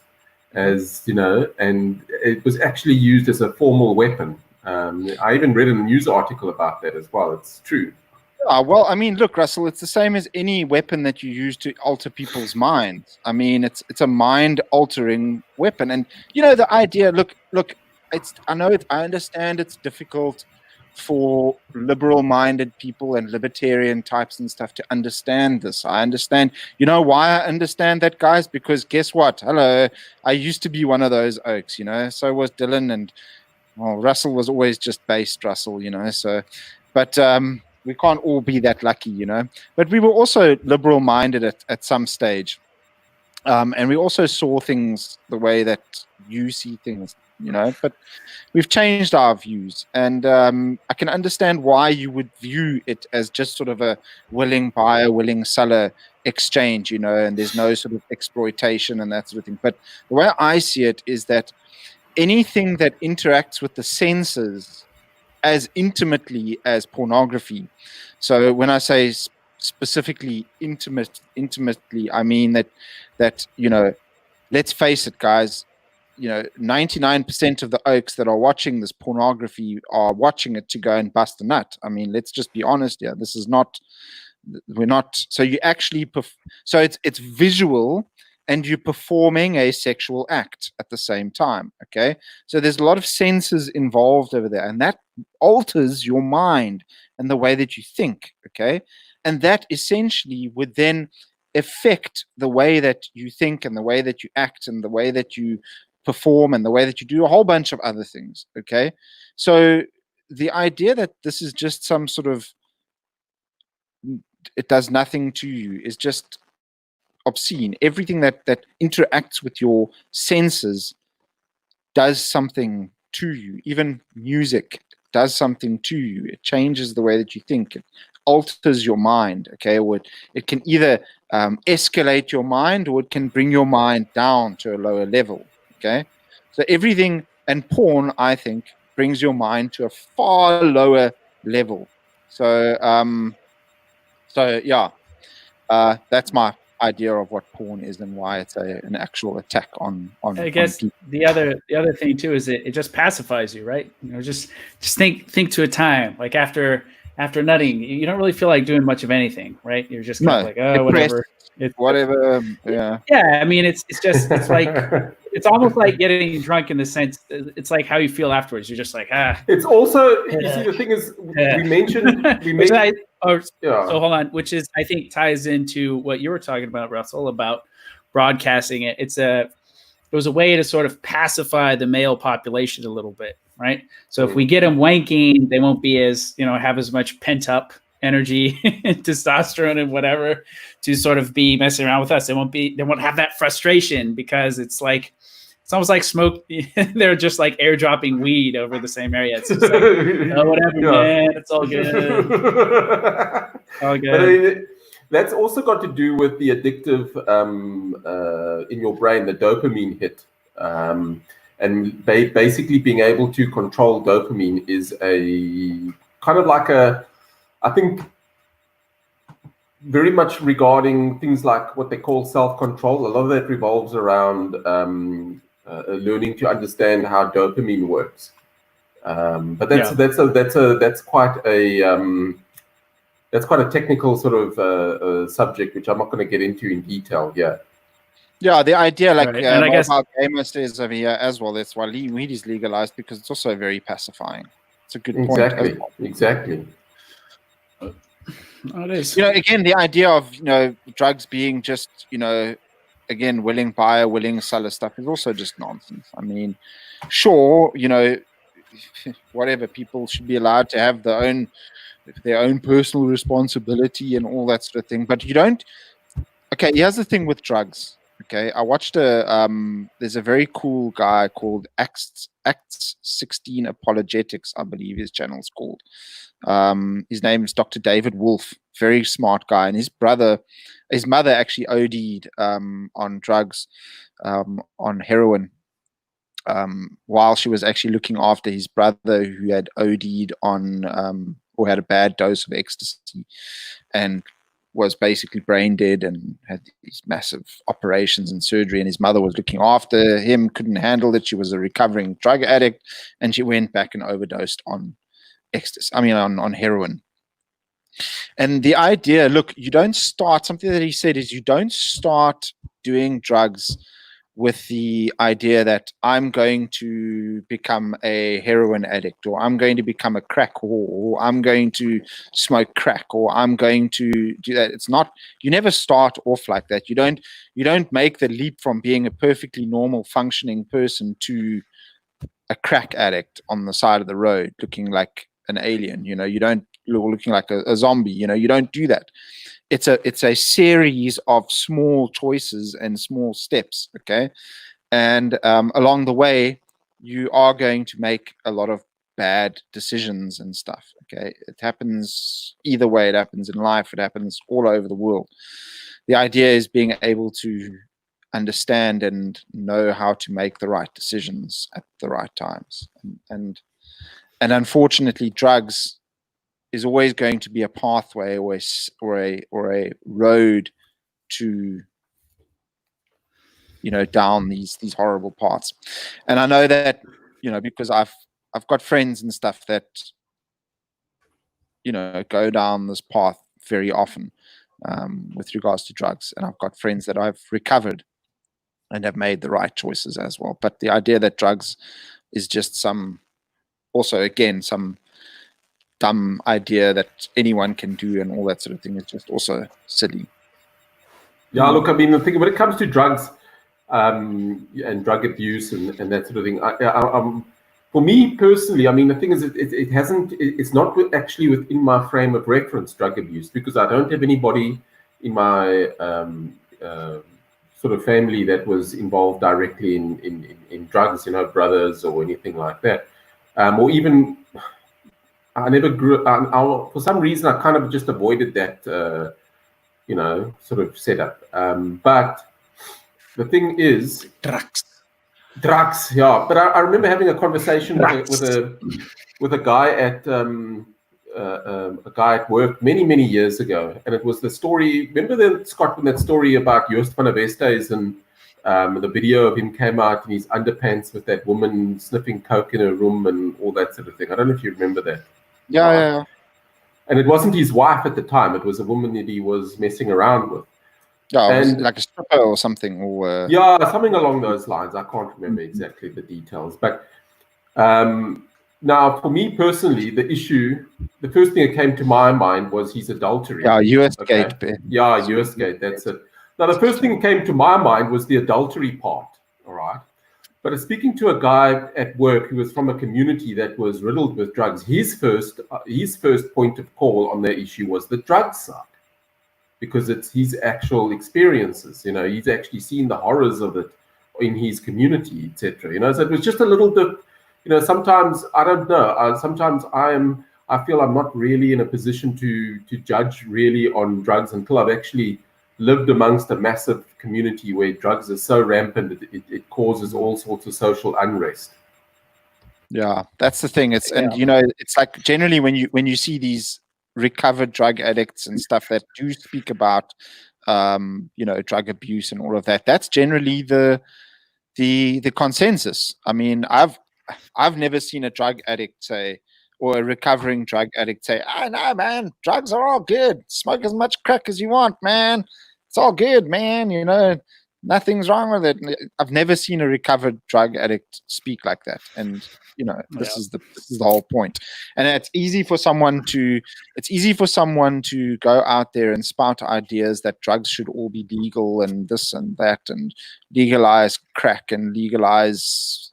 as you know, and it was actually used as a formal weapon. I even read a news article about that as well. It's true. Well, I mean, look, Russell, it's the same as any weapon that you use to alter people's minds. I mean, it's a mind-altering weapon, and you know the idea. Look, I understand it's difficult for liberal-minded people and libertarian types and stuff to understand this. I understand. You know why I understand that, guys? Because guess what? Hello, I used to be one of those oaks. You know, so was Dylan, and well, Russell was always just based Russell. You know, so, but we can't all be that lucky, you know. But we were also liberal-minded at some stage. And we also saw things the way that you see things, you know. But we've changed our views. And I can understand why you would view it as just sort of a willing buyer, willing seller exchange, you know, and there's no sort of exploitation and that sort of thing. But the way I see it is that anything that interacts with the senses as intimately as pornography. So when I say specifically intimately, I mean that you know, let's face it, guys. You know, 99% of the oaks that are watching this pornography are watching it to go and bust a nut. I mean, let's just be honest here. This is not. We're not. So you actually. So it's visual. And you're performing a sexual act at the same time, okay? So there's a lot of senses involved over there, and that alters your mind and the way that you think, okay? And that essentially would then affect the way that you think and the way that you act and the way that you perform and the way that you do a whole bunch of other things, okay? So the idea that this is just some sort of, it does nothing to you is just obscene. Everything that interacts with your senses does something to you. Even music does something to you. It changes the way that you think. It alters your mind, okay? Or it can either escalate your mind or it can bring your mind down to a lower level, okay? So everything, and porn, I think, brings your mind to a far lower level. So yeah, that's my idea of what porn is and why it's an actual attack on I guess on the other thing too is it just pacifies you, right? You know, just think to a time like after nutting, you don't really feel like doing much of anything, right? You're just kind of like, oh, whatever. Whatever. Yeah. Yeah, I mean, it's like it's almost like getting drunk in the sense it's like how you feel afterwards. You're just like, It's also you see, the thing is we mentioned so hold on, which is I think ties into what you were talking about, Russell, about broadcasting it. It was a way to sort of pacify the male population a little bit, right? So if we get them wanking, they won't be as, you know, have as much pent up energy and testosterone and whatever to sort of be messing around with us. They won't have that frustration because it's almost like smoke. They're just like airdropping weed over the same area. It's just like, oh, whatever, man. It's all good. All good. But I mean, that's also got to do with the addictive in your brain, the dopamine hit. And basically being able to control dopamine is a kind of like I think very much regarding things like what they call self-control. A lot of that revolves around learning to understand how dopamine works. But that's quite a technical sort of subject, which I'm not going to get into in detail here. Yeah, the idea, like right. And I guess Gamer says over here as well, that's why weed is legalized, because it's also very pacifying. It's a good point. Exactly. Oh, it is. You know, again, the idea of, you know, drugs being just, you know, again, willing buyer, willing seller stuff is also just nonsense. I mean, sure, you know, whatever, people should be allowed to have their own personal responsibility and all that sort of thing. But you don't. Okay, here's the thing with drugs. Okay, I watched there's a very cool guy called Acts 16 Apologetics, I believe his channel's called. His name is Dr. David Wolf. very smart guy, and his mother actually OD'd on drugs, on heroin, while she was actually looking after his brother who had OD'd on or had a bad dose of ecstasy and was basically brain dead and had these massive operations and surgery, and his mother was looking after him, couldn't handle it. She was a recovering drug addict, and she went back and overdosed on ecstasy. I mean, on heroin. And the idea, look, you don't start, something that he said is, you don't start doing drugs with the idea that I'm going to become a heroin addict, or I'm going to become a crack whore, or I'm going to smoke crack, or I'm going to do that. It's not, you never start off like that. You don't make the leap from being a perfectly normal functioning person to a crack addict on the side of the road looking like an alien. You don't looking like a zombie. You don't do that. It's a series of small choices and small steps, okay? And along the way, you are going to make a lot of bad decisions and stuff, okay? It happens either way. It happens in life. It happens all over the world. The idea is being able to understand and know how to make the right decisions at the right times. And unfortunately, drugs is always going to be a pathway or a road to, down these horrible paths. And I know that, because I've got friends and stuff that, go down this path very often with regards to drugs. And I've got friends that I've recovered and have made the right choices as well. But the idea that drugs is just some dumb idea that anyone can do and all that sort of thing is just also silly. Yeah, look, I mean, the thing when it comes to drugs and drug abuse and that sort of thing, for me personally, I mean, the thing is, it's not actually within my frame of reference, drug abuse, because I don't have anybody in my sort of family that was involved directly in drugs, brothers or anything like that, or even. I never grew. For some reason, I kind of just avoided that, sort of setup. But the thing is, drugs. Yeah. But I remember having a conversation with a guy at work many years ago, and it was the story. Remember Scott, when that story about Joost van der Westhuizen, and the video of him came out in his underpants with that woman sniffing coke in her room and all that sort of thing. I don't know if you remember that. Yeah. And it wasn't his wife at the time. It was a woman that he was messing around with. Yeah, it was like a stripper or something. Or yeah, something along those lines. I can't remember exactly the details. But now, for me personally, the first thing that came to my mind was his adultery. Yeah, US Gate. Yeah, US Gate, that's it. Now, the first thing that came to my mind was the adultery part, all right? But speaking to a guy at work who was from a community that was riddled with drugs, his first point of call on the issue was the drug side, because it's his actual experiences. He's actually seen the horrors of it in his community, etc. So it was just a little bit. Sometimes I don't know. Sometimes I feel I'm not really in a position to judge really on drugs until I've actually lived amongst a massive community where drugs are so rampant it causes all sorts of social unrest. Yeah, that's the thing. It's it's like generally when you see these recovered drug addicts and stuff that do speak about drug abuse and all of that, that's generally the consensus. I mean, I've never seen a drug addict say, or a recovering drug addict say, no, man, drugs are all good. Smoke as much crack as you want, man. It's all good, man. Nothing's wrong with it. I've never seen a recovered drug addict speak like that. And, this is the whole point. And it's easy for someone to go out there and spout ideas that drugs should all be legal and this and that, and legalize crack and legalize,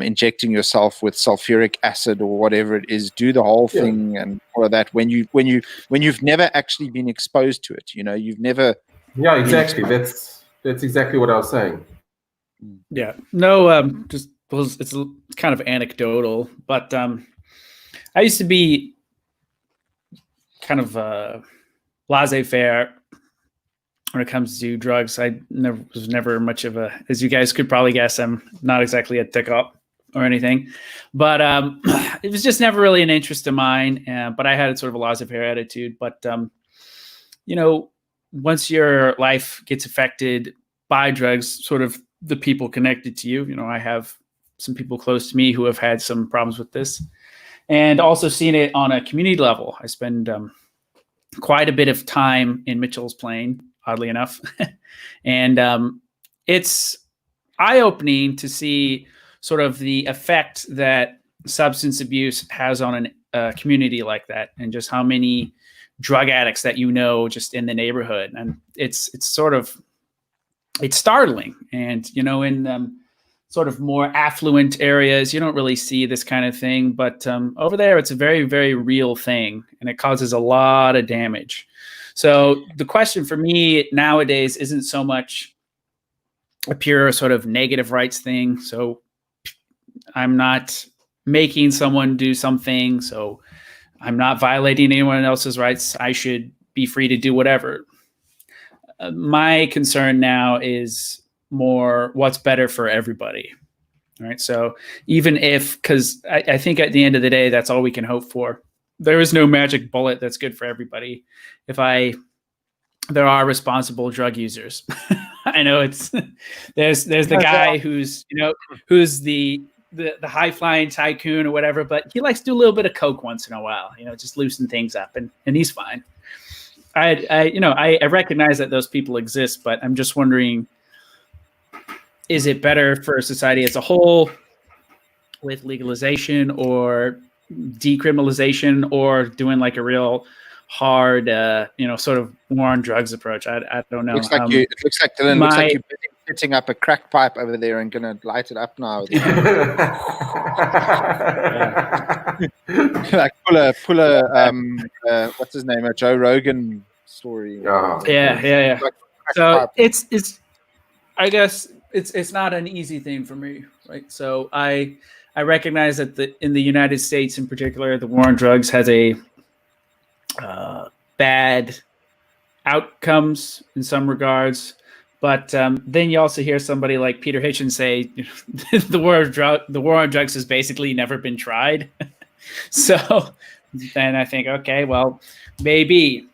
injecting yourself with sulfuric acid or whatever it is, do the whole thing and all of that when you've never actually been exposed to it. You've never. Yeah, exactly. That's exactly what I was saying. Yeah. No, it's kind of anecdotal, but I used to be kind of laissez-faire when it comes to drugs. I was never much of a, as you guys could probably guess, I'm not exactly a tick-up or anything, but it was just never really an interest of mine. But I had sort of a laissez-faire attitude. But once your life gets affected by drugs, sort of the people connected to you, I have some people close to me who have had some problems with this, and also seen it on a community level. I spend quite a bit of time in Mitchell's Plain, oddly enough, and it's eye-opening to see sort of the effect that substance abuse has on a community like that, and just how many drug addicts that just in the neighborhood. And it's startling. And in sort of more affluent areas, you don't really see this kind of thing, but over there it's a very, very real thing, and it causes a lot of damage. So the question for me nowadays isn't so much a pure sort of negative rights thing. So I'm not making someone do something, so I'm not violating anyone else's rights. I should be free to do whatever. My concern now is more what's better for everybody. All right. So even because I think at the end of the day, that's all we can hope for. There is no magic bullet that's good for everybody. There are responsible drug users. I know there's the guy who's the high flying tycoon or whatever, but he likes to do a little bit of coke once in a while, just loosen things up, and he's fine. I recognize that those people exist, but I'm just wondering, is it better for society as a whole with legalization or decriminalization, or doing like a real hard, sort of war on drugs approach? I don't know. It looks like Dylan looks like you're setting up a crack pipe over there and gonna light it up now. Like pull a what's his name? A Joe Rogan story. Yeah. Like so it's I guess it's not an easy thing for me, right? So I recognize that in the United States in particular, the war on drugs has a bad outcomes in some regards. But then you also hear somebody like Peter Hitchens say the war on drugs has basically never been tried. So then I think, okay, well, maybe.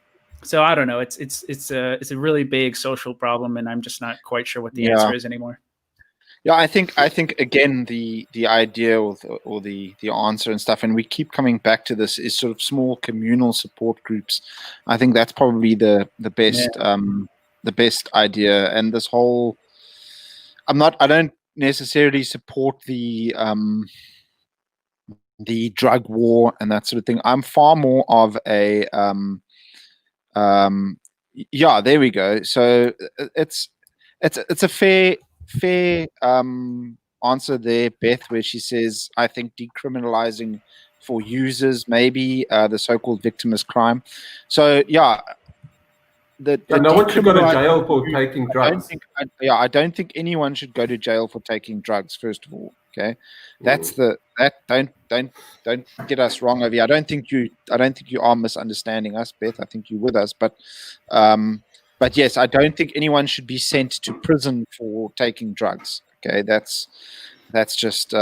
So I don't know. It's a really big social problem, and I'm just not quite sure what the answer is anymore. Yeah, I think again the idea or the answer and stuff, and we keep coming back to this, is sort of small communal support groups. I think that's probably the best. Yeah. The best idea. And this whole, I don't necessarily support the drug war and that sort of thing. I'm far more of a there we go. So it's a fair answer there, Beth, where she says, I think decriminalizing for users, maybe the so-called victimless crime. So no one should go to jail for taking drugs. I don't think anyone should go to jail for taking drugs. First of all, okay, don't get us wrong over here. I don't think you are misunderstanding us, Beth. I think you're with us, but yes, I don't think anyone should be sent to prison for taking drugs. Okay, that's just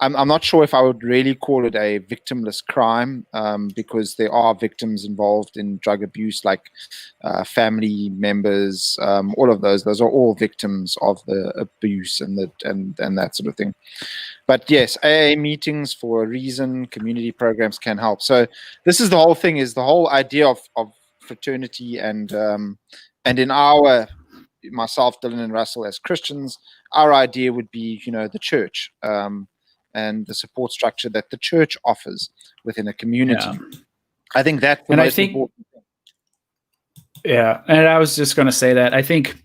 I'm not sure if I would really call it a victimless crime, because there are victims involved in drug abuse, like family members, all of those. Those are all victims of the abuse and that sort of thing. But yes, AA meetings for a reason, community programs can help. So this is the whole thing, is the whole idea of fraternity and in myself, Dylan and Russell, as Christians, our idea would be, the church. And the support structure that the church offers within a community. Yeah. I think that's the most important thing. Yeah, and I was just going to say that. I think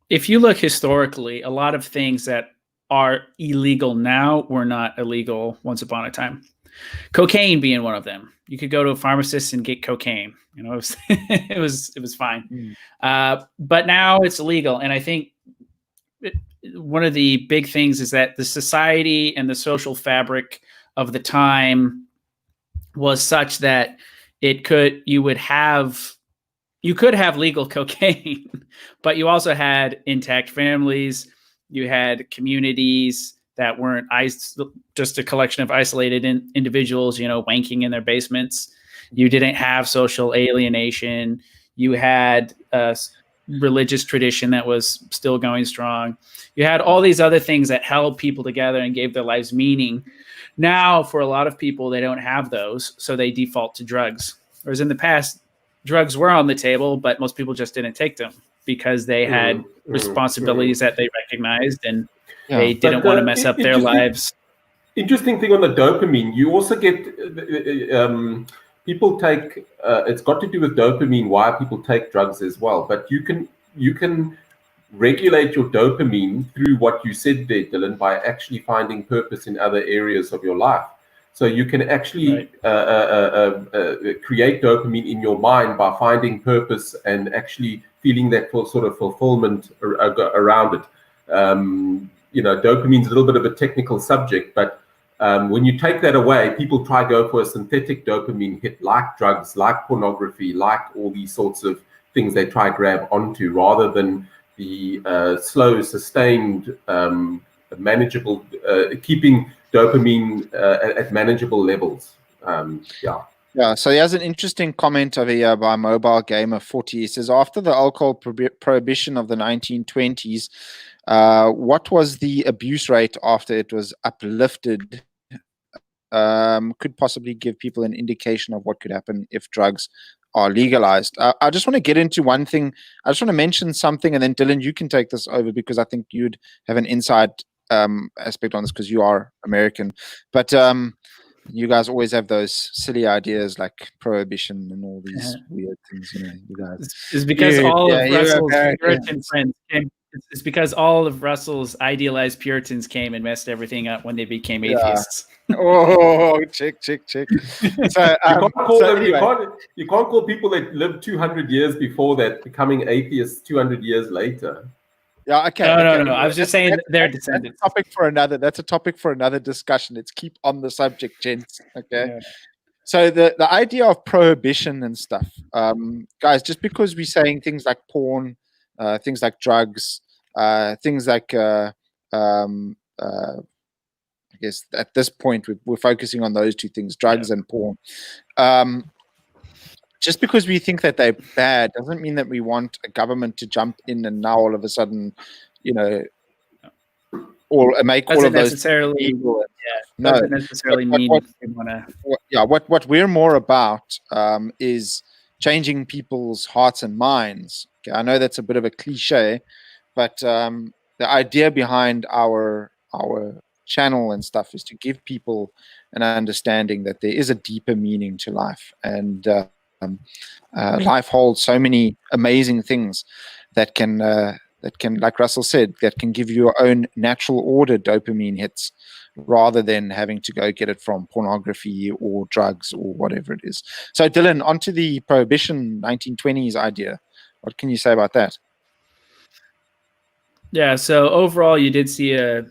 if you look historically, a lot of things that are illegal now were not illegal once upon a time. Cocaine being one of them. You could go to a pharmacist and get cocaine. It was fine. But now it's illegal, and I think one of the big things is that the society and the social fabric of the time was such that you could have legal cocaine, but you also had intact families. You had communities that weren't just a collection of isolated individuals, wanking in their basements. You didn't have social alienation. You had a religious tradition that was still going strong. You had all these other things that held people together and gave their lives meaning. Now, for a lot of people, they don't have those, so they default to drugs. Whereas in the past, drugs were on the table, but most people just didn't take them because they had responsibilities that they recognized, and they didn't want to mess up their lives. Interesting thing on the dopamine, you also get people take. It's got to do with dopamine why people take drugs as well. But you can regulate your dopamine through what you said there, Dylan, by actually finding purpose in other areas of your life. So you can actually create dopamine in your mind by finding purpose and actually feeling that sort of fulfillment around it. Dopamine is a little bit of a technical subject, but when you take that away, people try to go for a synthetic dopamine hit, like drugs, like pornography, like all these sorts of things they try to grab onto, rather than the slow, sustained, manageable, keeping dopamine at manageable levels. Yeah, so there's an interesting comment over here by Mobile Gamer 40. He says, after the alcohol prohibition of the 1920s, what was the abuse rate after it was uplifted? Could possibly give people an indication of what could happen if drugs are legalized. I just want to get into one thing. I just want to mention something, and then Dylan, you can take this over because I think you'd have an inside aspect on this because you are American. But you guys always have those silly ideas like prohibition and all these weird things. You guys. It's because all of Russell's Puritan friends came. It's because all of Russell's idealized Puritans came and messed everything up when they became atheists. Check. So, you can't call people that lived 200 years before that becoming atheists 200 years later. Yeah, okay. No. I was just saying they're descendants. That's a topic for another discussion. Let's keep on the subject, gents. Okay. Yeah. So the idea of prohibition and stuff, guys, just because we're saying things like porn, things like drugs, things like I guess at this point we're focusing on those two things, drugs and porn. Just because we think that they're bad doesn't mean that we want a government to jump in and now all of a sudden, or make all of those illegal. Doesn't necessarily mean we want to. What we're more about is changing people's hearts and minds. Okay, I know that's a bit of a cliche, but the idea behind our channel and stuff is to give people an understanding that there is a deeper meaning to life, and life holds so many amazing things that can, like Russell said, that can give you your own natural order dopamine hits, rather than having to go get it from pornography or drugs or whatever it is. So, Dylan, onto the Prohibition 1920s idea. What can you say about that? Yeah, so overall, you did see a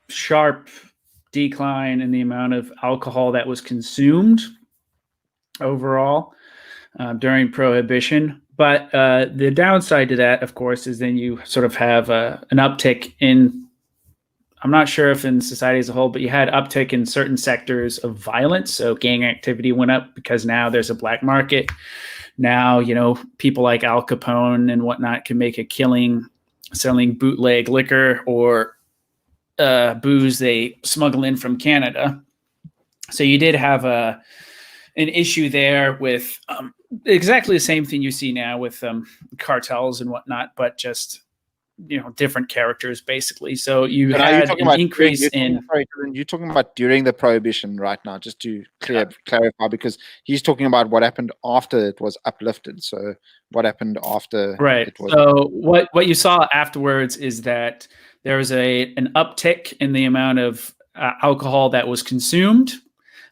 sharp decline in the amount of alcohol that was consumed overall during Prohibition. But the downside to that, of course, is then you sort of have an uptick in, I'm not sure if in society as a whole, but you had uptick in certain sectors of violence. So gang activity went up because now there's a black market. Now, people like Al Capone and whatnot can make a killing selling bootleg liquor or booze they smuggle in from Canada. So you did have an issue there with exactly the same thing you see now with cartels and whatnot, but just different characters basically. So you had an increase in. Sorry, you're talking about during the Prohibition right now, just to clarify, because he's talking about what happened after it was uplifted. So what happened after? Right. It was so what you saw afterwards is that there was an uptick in the amount of alcohol that was consumed,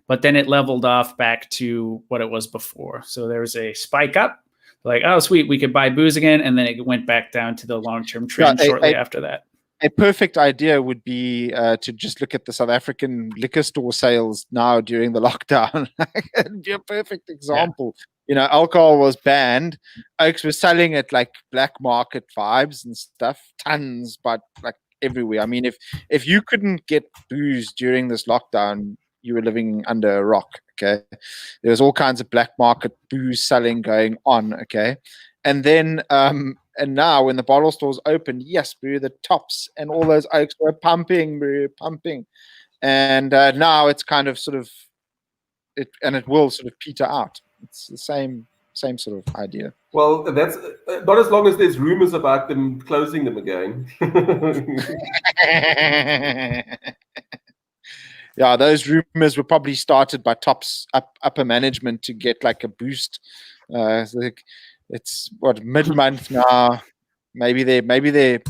but then it leveled off back to what it was before. So there was a spike up. Like, oh, sweet, we could buy booze again. And then it went back down to the long-term trend shortly after that. a perfect idea would be to just look at the South African liquor store sales now during the lockdown. It'd be a perfect example. You know, alcohol was banned. Oaks was selling it like black market vibes and stuff, tons, but like everywhere. I mean, if you couldn't get booze during this lockdown, you were living under a rock. Okay, there was all kinds of black market booze selling going on. Okay, and then and now when the bottle stores opened, yes, bro, the tops and all those Oaks were pumping, bro, pumping, and now it's kind of sort of it, and it will sort of peter out. It's the same sort of idea. Well, that's not as long as there's rumors about them closing them again. Yeah, those rumors were probably started by tops upper management to get like a boost. It's what, mid-month now. Maybe their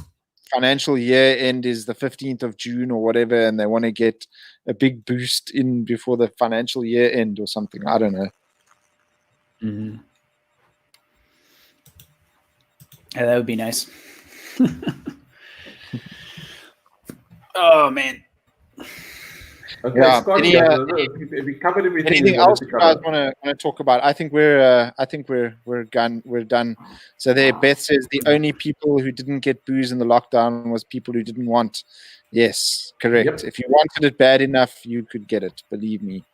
financial year end is the 15th of June or whatever, and they want to get a big boost in before the financial year end or something. I don't know. Mm-hmm. Yeah, that would be nice. Oh man. Okay, Yeah. Scott, we covered everything. Anything else you guys want to talk about? I think we're done. We're done. So there, Beth says the only people who didn't get booze in the lockdown was people who didn't want. Yes, correct. Yep. If you wanted it bad enough, you could get it. Believe me.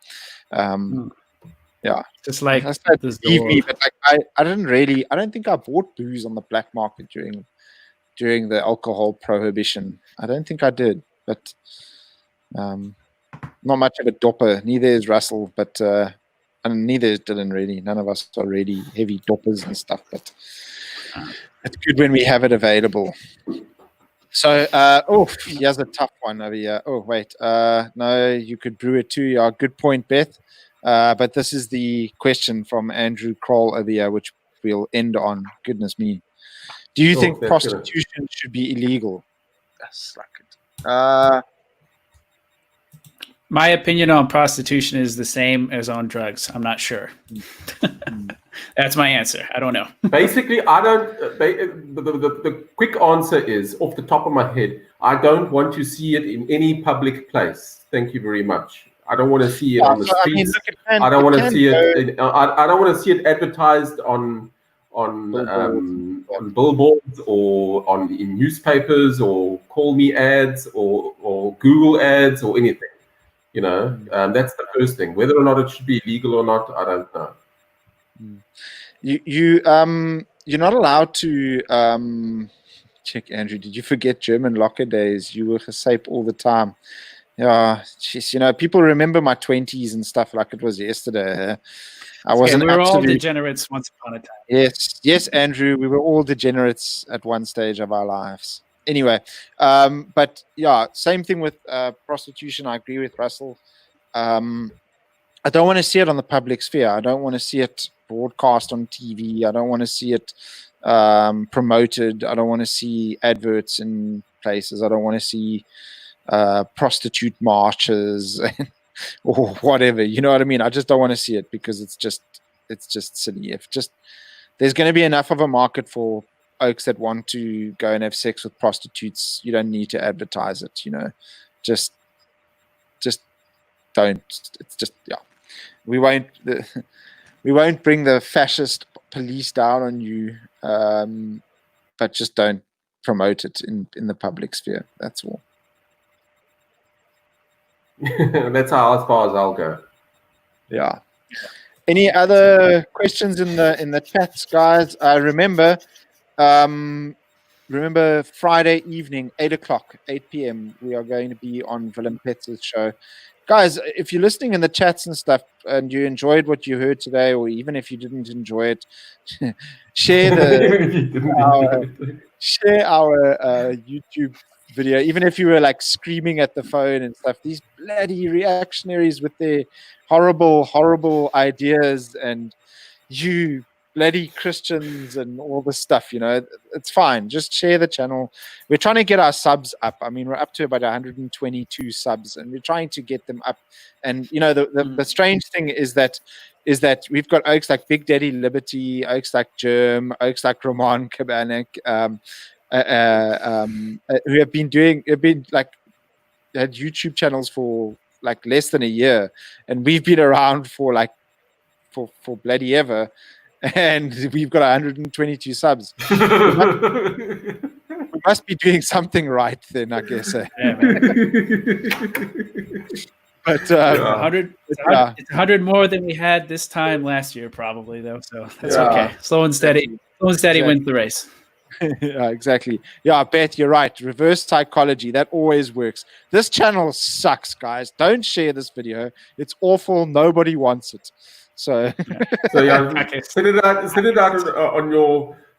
Yeah, just like believe me, but like I don't think I bought booze on the black market during the alcohol prohibition. I don't think I did, but not much of a dopper. Neither is Russell, but and neither is Dylan. Really, none of us are really heavy doppers and stuff. But it's good when we have it available. So, here's a tough one over here. Oh wait, no, you could brew it too. Yeah, good point, Beth. But this is the question from Andrew Kroll over here, which we'll end on. Goodness me. Do you think prostitution should be illegal? That's like it. My opinion on prostitution is the same as on drugs. I'm not sure. That's my answer. I don't know. Basically, I don't. The quick answer is, off the top of my head, I don't want to see it in any public place. Thank you very much. I don't want to see it on the streets. I don't want to see it. I don't want to see it advertised on billboards or in newspapers or call me ads or Google ads or anything. You know, that's the first thing. Whether or not it should be illegal or not, I don't know. You're not allowed to check. Andrew, did you forget German locker days? You were gesape all the time. Yeah, geez, you know, people remember my 20s and stuff like it was yesterday. I wasn't. We were all degenerates once upon a time. Yes, Andrew, we were all degenerates at one stage of our lives. Anyway, but yeah, same thing with prostitution. I agree with Russell. I don't want to see it on the public sphere. I don't want to see it broadcast on TV. I don't want to see it promoted. I don't want to see adverts in places. I don't want to see prostitute marches or whatever. You know what I mean? I just don't want to see it because it's just silly. There's going to be enough of a market for Oaks that want to go and have sex with prostitutes. You don't need to advertise it. You know, just don't. It's just, yeah. We won't bring the fascist police down on you, but just don't promote it in the public sphere. That's all. That's as far as I'll go. Yeah. Any other questions in the chats, guys? Remember Friday evening, 8 p.m. We are going to be on Willem Petz's show. Guys, if you're listening in the chats and stuff and you enjoyed what you heard today, or even if you didn't enjoy it, share our YouTube video, even if you were like screaming at the phone and stuff. These bloody reactionaries with their horrible ideas, and you bloody Christians and all this stuff, you know, it's fine. Just share the channel. We're trying to get our subs up. I mean, we're up to about 122 subs, and we're trying to get them up. And you know, the strange thing is that we've got Oaks like Big Daddy Liberty, Oaks like Germ, Oaks like Roman Kabanek, who have been like had YouTube channels for like less than a year, and we've been around for like for bloody ever, and we've got 122 subs. We must be doing something right then, I guess. Yeah, man. But 100, it's 100 more than we had this time last year, probably, though. So that's okay. Slow and steady. Wins the race. Yeah, exactly. Yeah, I bet you're right. Reverse psychology, that always works. This channel sucks, guys. Don't share this video. It's awful. Nobody wants it. So, send it out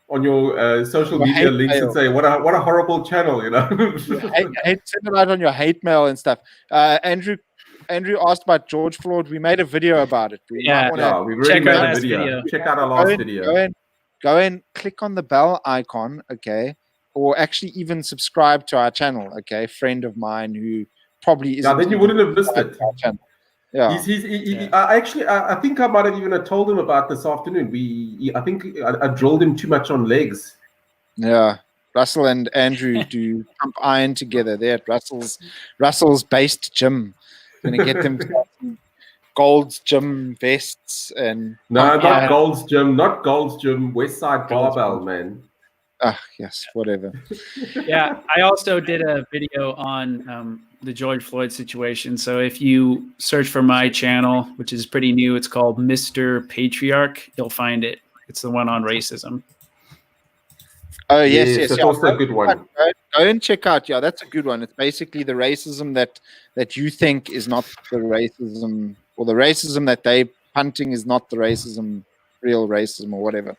on your social media links and say what a horrible channel, you know. Send it out on your hate mail and stuff. Andrew asked about George Floyd. We made a video about it. We've already made a video. Check out our last video. Go and click on the bell icon, okay? Or actually even subscribe to our channel, okay? Friend of mine who probably isn't. Yeah, then you wouldn't have missed it. Yeah. I think I might have even told him about this afternoon. I think I drilled him too much on legs. Yeah. Russell and Andrew do pump iron together. They're at Russell's based gym. Gonna get them Gold's Gym vests and not Gold's Gym, Westside Barbell, man. Yes, whatever. Yeah, I also did a video on the George Floyd situation. So if you search for my channel, which is pretty new, it's called Mr. Patriarch. You'll find it. It's the one on racism. Oh yes. That's also a good one. Go and check out. Yeah, that's a good one. It's basically the racism that you think is not the racism, or the racism that they punting is not the racism, real racism or whatever.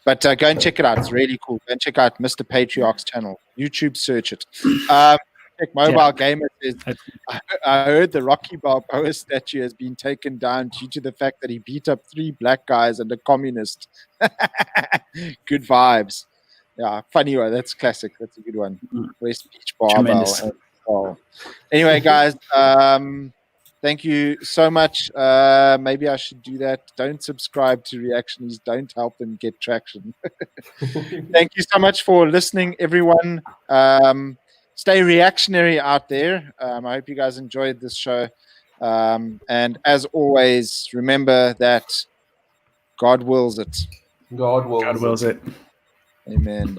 But go and check it out. It's really cool. Go and check out Mr. Patriarch's channel. YouTube, search it. Mobile Gamer says, I heard the Rocky Balboa statue has been taken down due to the fact that he beat up 3 black guys and a communist. Good vibes. Yeah, funny one. That's classic. That's a good one. West Beach Barbell. Anyway, guys, thank you so much. Maybe I should do that. Don't subscribe to Reactionaries. Don't help them get traction. Thank you so much for listening, everyone. Stay reactionary out there. I hope you guys enjoyed this show. And as always, remember that God wills it. God wills it. Amen.